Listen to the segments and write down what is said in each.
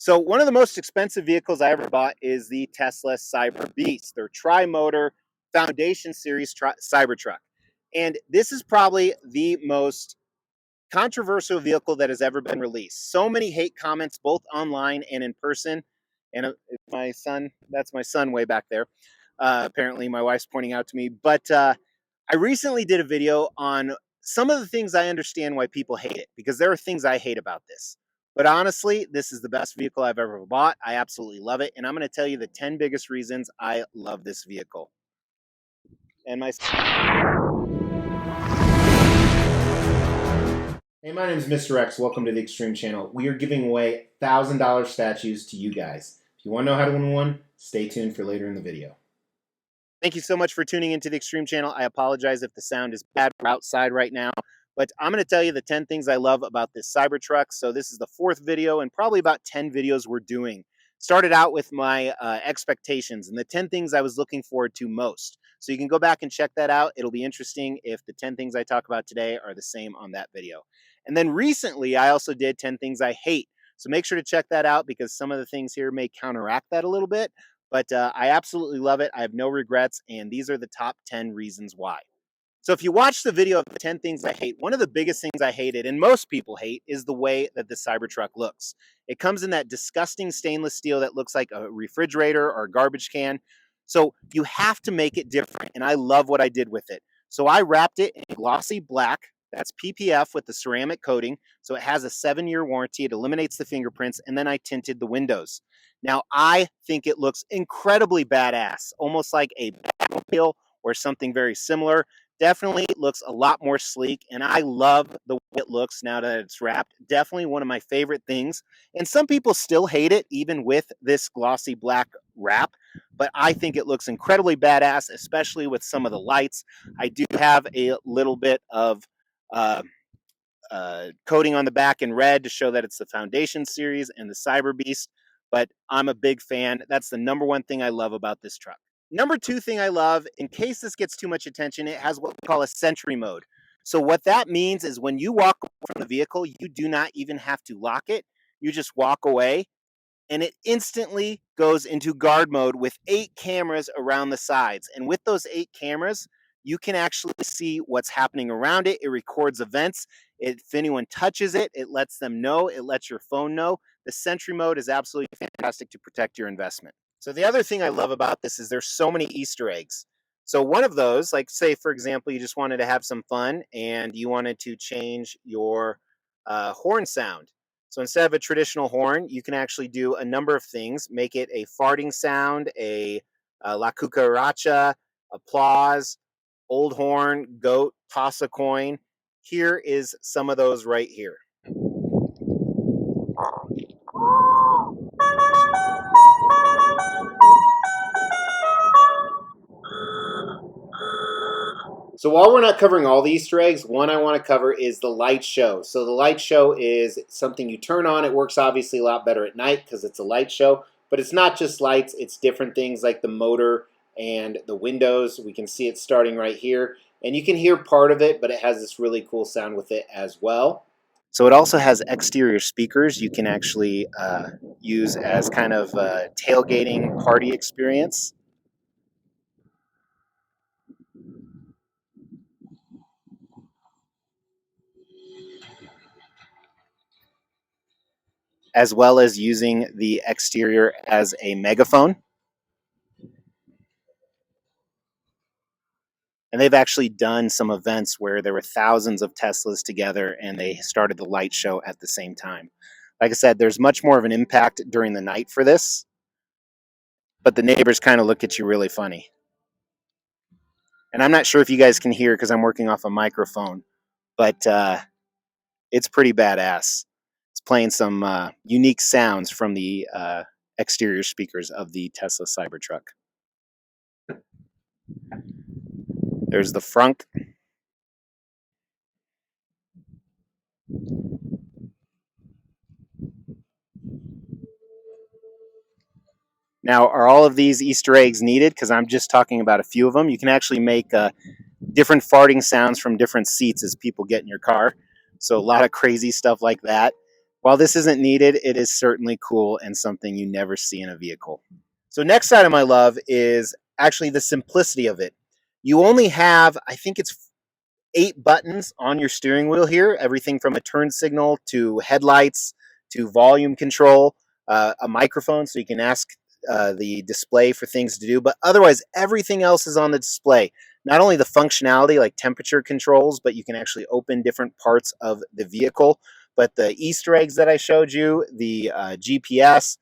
So one of the most expensive vehicles I ever bought is the Tesla Cyber Beast, their tri-motor Foundation Series Cybertruck. And this is probably the most controversial vehicle that has ever been released. So many hate comments, both online and in person. And my son, that's my son way back there. Apparently, my wife's pointing out to me. But I recently did a video on some of the things I understand why people hate it, because there are things I hate about this. But honestly, this is the best vehicle I've ever bought. I absolutely love it. And I'm going to tell you the 10 biggest reasons I love this vehicle. And my Hey, my name is Mr. X. Welcome to the Extreme Channel. We are giving away $1,000 statues to you guys. If you want to know how to win one, stay tuned for later in the video. Thank you so much for tuning into the Extreme Channel. I apologize if the sound is bad. We're outside right now, but I'm going to tell you the 10 things I love about this Cybertruck. So this is the 4th video and probably about 10 videos we're doing. Started out with my expectations and the 10 things I was looking forward to most. So you can go back and check that out. It'll be interesting if the 10 things I talk about today are the same on that video. And then recently, I also did 10 things I hate. So make sure to check that out because some of the things here may counteract that a little bit. But I absolutely love it. I have no regrets. And these are the top 10 reasons why. So if you watch the video of the 10 things I hate, one of the biggest things I hated, and most people hate, is the way that the Cybertruck looks. It comes in that disgusting stainless steel that looks like a refrigerator or a garbage can. So you have to make it different. And I love what I did with it. So I wrapped it in glossy black. That's PPF with the ceramic coating. So it has a 7-year warranty. It eliminates the fingerprints. And then I tinted the windows. Now, I think it looks incredibly badass, almost like a Batmobile or something very similar. Definitely looks a lot more sleek, and I love the way it looks now that it's wrapped. Definitely one of my favorite things. And some people still hate it, even with this glossy black wrap. But I think it looks incredibly badass, especially with some of the lights. I do have a little bit of coating on the back in red to show that it's the Foundation Series and the Cyber Beast. But I'm a big fan. That's the number one thing I love about this truck. Number 2 thing I love, in case this gets too much attention, it has what we call a Sentry Mode. So what that means is when you walk from the vehicle, you do not even have to lock it. You just walk away, and it instantly goes into guard mode with 8 cameras around the sides. And with those 8 cameras, you can actually see what's happening around it. It records events. If anyone touches it, it lets them know. It lets your phone know. The Sentry Mode is absolutely fantastic to protect your investment. So the other thing I love about this is there's so many Easter eggs. So one of those, like say, for example, you just wanted to have some fun and you wanted to change your horn sound. So instead of a traditional horn, you can actually do a number of things. Make it a farting sound, a la cucaracha, applause, old horn, goat, toss a coin. Here is some of those right here. So while we're not covering all the Easter eggs, one I want to cover is the light show. So the light show is something you turn on. It works obviously a lot better at night because it's a light show. But it's not just lights. It's different things like the motor and the windows. We can see it starting right here. And you can hear part of it, but it has this really cool sound with it as well. So it also has exterior speakers you can actually use as kind of a tailgating party experience. As well as using the exterior as a megaphone. And they've actually done some events where there were thousands of Teslas together and they started the light show at the same time. Like I said, there's much more of an impact during the night for this, but the neighbors kind of look at you really funny. And I'm not sure if you guys can hear because I'm working off a microphone, but it's pretty badass. It's playing some unique sounds from the exterior speakers of the Tesla Cybertruck. There's the front. Now, are all of these Easter eggs needed? Because I'm just talking about a few of them. You can actually make different farting sounds from different seats as people get in your car. So a lot of crazy stuff like that. While this isn't needed, it is certainly cool and something you never see in a vehicle. So next item I love is actually the simplicity of it. You only have, I think it's 8 buttons on your steering wheel here, everything from a turn signal to headlights to volume control, a microphone so you can ask the display for things to do, but otherwise everything else is on the display. Not only the functionality like temperature controls, but you can actually open different parts of the vehicle. But the Easter eggs that I showed you, the GPS,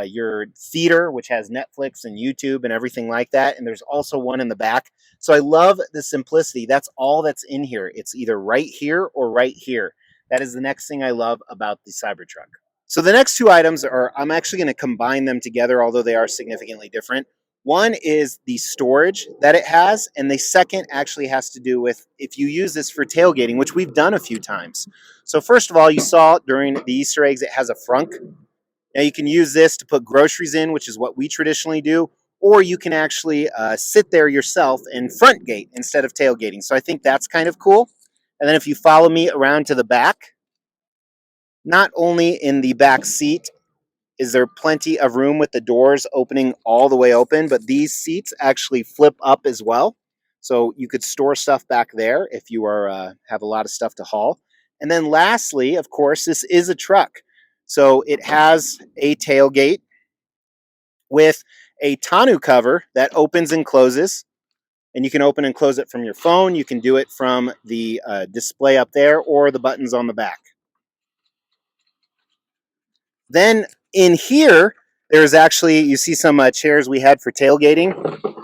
your theater, which has Netflix and YouTube and everything like that. And there's also one in the back. So I love the simplicity. That's all that's in here. It's either right here or right here. That is the next thing I love about the Cybertruck. So the next 2 items are, I'm actually going to combine them together, although they are significantly different. One is the storage that it has, and the second actually has to do with if you use this for tailgating, which we've done a few times. So first of all, you saw during the Easter eggs, it has a frunk. Now you can use this to put groceries in, which is what we traditionally do, or you can actually sit there yourself and front gate instead of tailgating. So I think that's kind of cool. And then if you follow me around to the back, not only in the back seat is there plenty of room with the doors opening all the way open, but these seats actually flip up as well. So you could store stuff back there if you are have a lot of stuff to haul. And then lastly, of course, this is a truck. So it has a tailgate with a tonneau cover that opens and closes. And you can open and close it from your phone. You can do it from the display up there or the buttons on the back. Then in here, there's actually, you see some chairs we had for tailgating.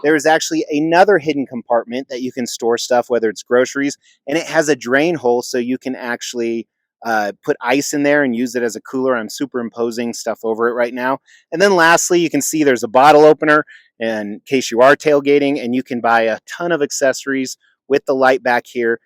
There's actually another hidden compartment that you can store stuff, whether it's groceries, and it has a drain hole so you can actually put ice in there and use it as a cooler. I'm superimposing stuff over it right now. And then lastly, you can see there's a bottle opener in case you are tailgating, and you can buy a ton of accessories with the light back here.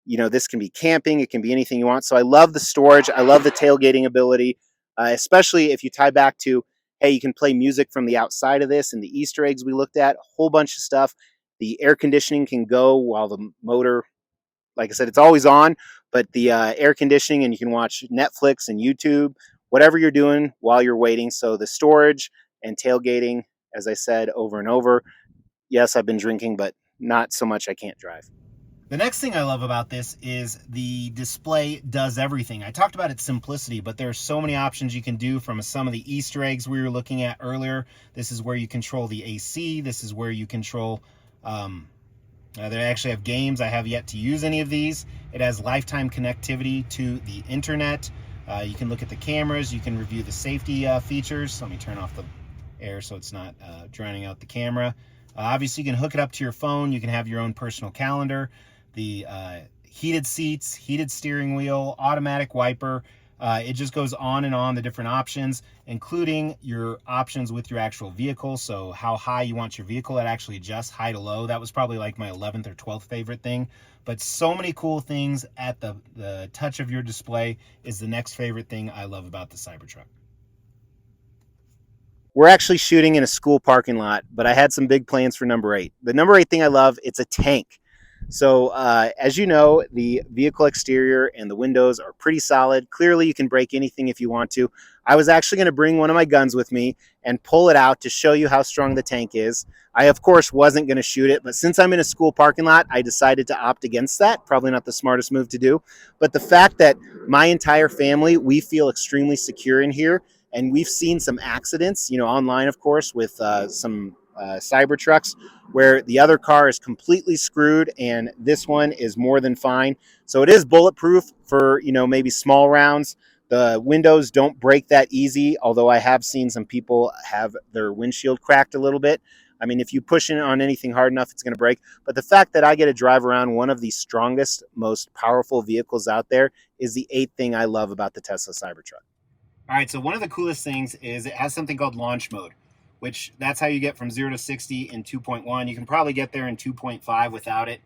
You know, this can be camping, it can be anything you want. So I love the storage, I love the tailgating ability, especially if you tie back to, hey, you can play music from the outside of this and the Easter eggs we looked at, a whole bunch of stuff. The air conditioning can go while the motor, like I said, it's always on, but the air conditioning, and you can watch Netflix and YouTube, whatever you're doing while you're waiting. So the storage and tailgating, as I said over and over, yes, I've been drinking, but not so much I can't drive. The next thing I love about this is the display does everything. I talked about its simplicity, but there's so many options you can do from some of the Easter eggs we were looking at earlier. This is where you control the AC. This is where you control, they actually have games. I have yet to use any of these. It has lifetime connectivity to the internet. You can look at the cameras. You can review the safety features. Let me turn off the air so it's not drowning out the camera. Obviously, you can hook it up to your phone. You can have your own personal calendar. The heated seats, heated steering wheel, automatic wiper. It just goes on and on, the different options, including your options with your actual vehicle. So how high you want your vehicle, it actually adjusts high to low. That was probably like my 11th or 12th favorite thing. But so many cool things at the touch of your display is the next favorite thing I love about the Cybertruck. We're actually shooting in a school parking lot, but I had some big plans for number 8. The number 8 thing I love, it's a tank. So as you know, the vehicle exterior and the windows are pretty solid. Clearly, you can break anything if you want to. I was actually going to bring one of my guns with me and pull it out to show you how strong the tank is. I, of course, wasn't going to shoot it, but since I'm in a school parking lot, I decided to opt against that. Probably not the smartest move to do. But the fact that my entire family, we feel extremely secure in here, and we've seen some accidents, you know, online, of course, with some Cybertrucks where the other car is completely screwed and this one is more than fine. So it is bulletproof for, you know, maybe small rounds. The windows don't break that easy, although I have seen some people have their windshield cracked a little bit. I mean, if you push it on anything hard enough, it's going to break. But the fact that I get to drive around one of the strongest, most powerful vehicles out there is the 8th thing I love about the Tesla Cybertruck. All right, so one of the coolest things is it has something called launch mode, which that's how you get from 0 to 60 in 2.1. You can probably get there in 2.5 without it,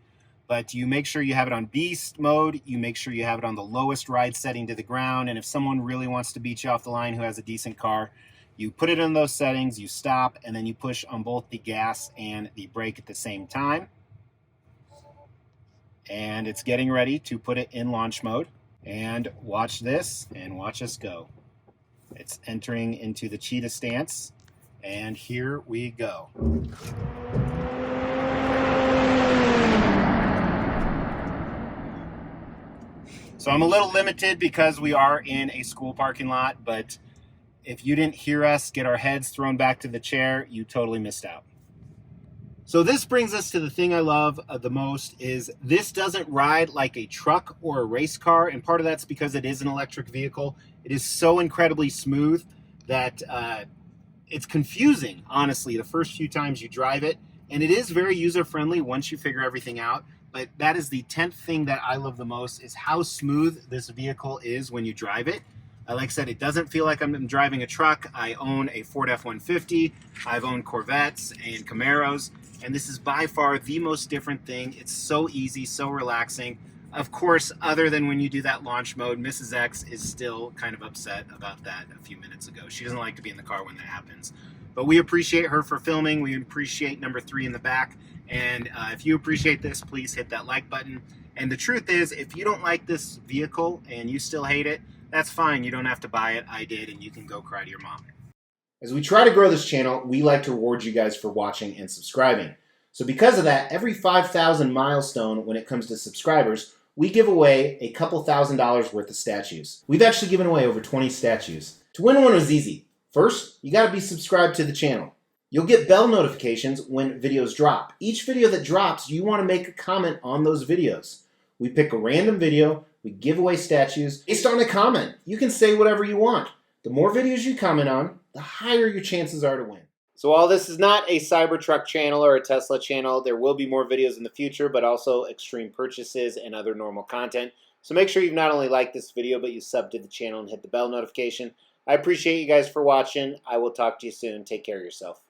but you make sure you have it on beast mode. You make sure you have it on the lowest ride setting to the ground. And if someone really wants to beat you off the line who has a decent car, you put it in those settings, you stop, and then you push on both the gas and the brake at the same time. And it's getting ready to put it in launch mode. And watch this and watch us go. It's entering into the cheetah stance, and here we go. So I'm a little limited because we are in a school parking lot, but if you didn't hear us get our heads thrown back to the chair, you totally missed out. So this brings us to the thing I love the most is this doesn't ride like a truck or a race car. And part of that's because it is an electric vehicle. It is so incredibly smooth that it's confusing, honestly, the first few times you drive it. And it is very user-friendly once you figure everything out. But that is the 10th thing that I love the most is how smooth this vehicle is when you drive it. Like I said, it doesn't feel like I'm driving a truck. I own a Ford F-150. I've owned Corvettes and Camaros. And this is by far the most different thing. It's so easy, so relaxing. Of course, other than when you do that launch mode, Mrs. X is still kind of upset about that a few minutes ago. She doesn't like to be in the car when that happens. But we appreciate her for filming. We appreciate number 3 in the back. And if you appreciate this, please hit that like button. And the truth is, if you don't like this vehicle and you still hate it, that's fine. You don't have to buy it. I did, and you can go cry to your mom. As we try to grow this channel, we like to reward you guys for watching and subscribing. So because of that, every 5,000 milestone when it comes to subscribers, we give away a couple $1,000s worth of statues. We've actually given away over 20 statues. To win one was easy. First, you gotta be subscribed to the channel. You'll get bell notifications when videos drop. Each video that drops, you wanna make a comment on those videos. We pick a random video, we give away statues based on a comment. You can say whatever you want. The more videos you comment on, the higher your chances are to win. So while this is not a CyberTruck channel or a Tesla channel, there will be more videos in the future, but also extreme purchases and other normal content. So make sure you've not only liked this video, but you sub to the channel and hit the bell notification. I appreciate you guys for watching. I will talk to you soon. Take care of yourself.